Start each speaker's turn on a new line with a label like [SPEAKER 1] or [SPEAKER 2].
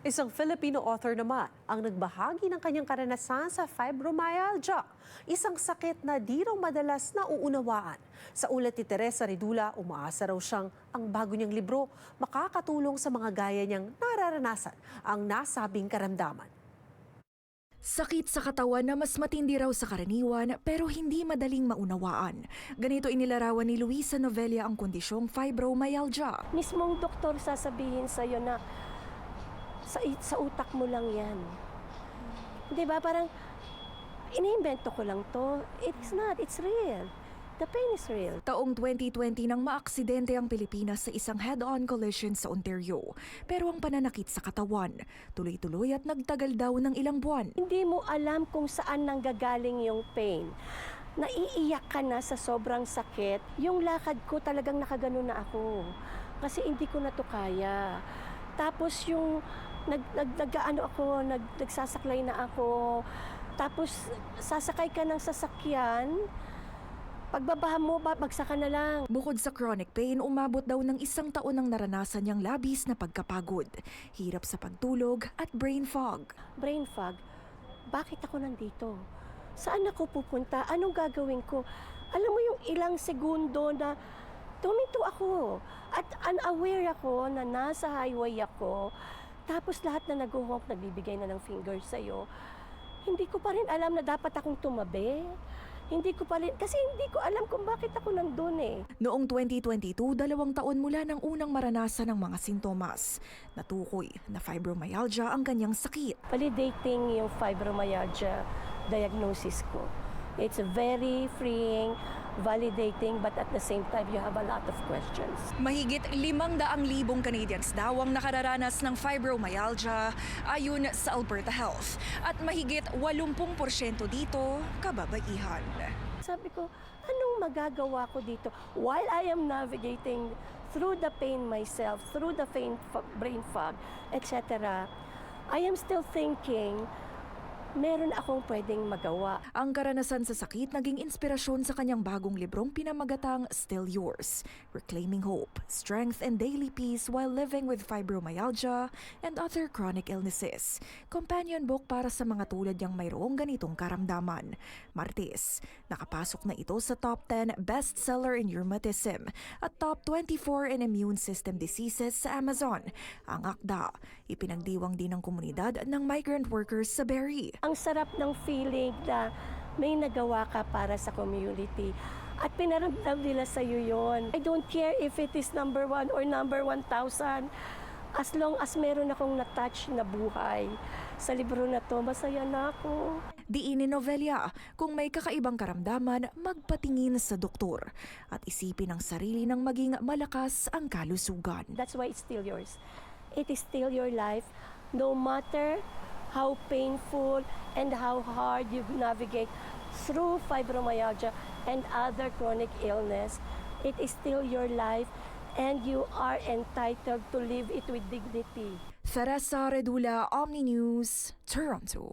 [SPEAKER 1] Isang Filipino author naman ang nagbahagi ng kanyang karanasan sa fibromyalgia, isang sakit na di raw madalas nauunawaan. Sa ulat ni Teresa Ridula, umaasa raw siyang ang bago niyang libro makakatulong sa mga gaya niyang nararanasan ang nasabing karamdaman.
[SPEAKER 2] Sakit sa katawan na mas matindi raw sa karaniwan pero hindi madaling maunawaan. Ganito inilarawan ni Luisa Novella ang kondisyong fibromyalgia.
[SPEAKER 3] Mismong doktor sasabihin sa'yo na sa utak mo lang yan. Di ba? Parang, iniimbento ko lang to. It's not. It's real. The pain is real.
[SPEAKER 2] Taong 2020 nang maaksidente ang Pilipinas sa isang head-on collision sa Ontario. Pero ang pananakit sa katawan, tuloy-tuloy at nagtagal daw ng ilang buwan.
[SPEAKER 3] Hindi mo alam kung saan nanggagaling yung pain. Naiiyak ka na sa sobrang sakit. Yung lakad ko talagang nakagano na ako. Kasi hindi ko na to kaya. Tapos yung nagsasaklay na ako. Tapos sasakay ka ng sasakyan. Pagbabaha mo, magsaka na lang.
[SPEAKER 2] Bukod sa chronic pain, umabot daw ng 1 taon ang naranasan niyang labis na pagkapagod, hirap sa pagtulog at brain fog.
[SPEAKER 3] Brain fog? Bakit ako nandito? Saan ako pupunta? Anong gagawin ko? Alam mo yung ilang segundo na tuminto ako at unaware ako na nasa highway ako. Tapos lahat na nag-honk, nagbibigay na ng fingers sa'yo. Hindi ko pa rin alam na dapat akong tumabi. Hindi ko pa rin, kasi hindi ko alam kung bakit ako nandun eh.
[SPEAKER 2] Noong 2022, 2 taon mula nang unang maranasan ng mga sintomas. Natukoy na fibromyalgia ang kanyang sakit.
[SPEAKER 3] Validating yung fibromyalgia diagnosis ko. It's very freeing, validating, but at the same time, you have a lot of questions.
[SPEAKER 2] Mahigit 500,000 Canadians daw ang nakararanas ng fibromyalgia ayon sa Alberta Health. At mahigit 80% dito, kababaihan.
[SPEAKER 3] Sabi ko, anong magagawa ko dito? While I am navigating through the pain myself, through the brain fog, etc., I am still thinking, meron akong pwedeng magawa.
[SPEAKER 2] Ang karanasan sa sakit naging inspirasyon sa kanyang bagong librong pinamagatang Still Yours, Reclaiming Hope, Strength and Daily Peace While Living with Fibromyalgia and Other Chronic Illnesses. Companion book para sa mga tulad niyang mayroong ganitong karamdaman. Martes, nakapasok na ito sa top 10 bestseller in rheumatism at top 24 in immune system diseases sa Amazon. Ang akda, ipinagdiwang din ng komunidad ng migrant workers sa Barrie.
[SPEAKER 3] Ang sarap ng feeling na may nagawa ka para sa community at pinaramdam nila sa iyo yon. I don't care if it is number 1 or number 1,000. As long as meron akong na-touch na buhay sa libro na to, masaya na ako.
[SPEAKER 2] Diin ni Novella, kung may kakaibang karamdaman, magpatingin sa doktor at isipin ang sarili ng maging malakas ang kalusugan.
[SPEAKER 3] That's why it's still yours. It is still your life, no matter how painful and how hard you navigate through fibromyalgia and other chronic illness. It is still your life and you are entitled to live it with dignity.
[SPEAKER 2] Teresa Ridula, Omni News, Toronto.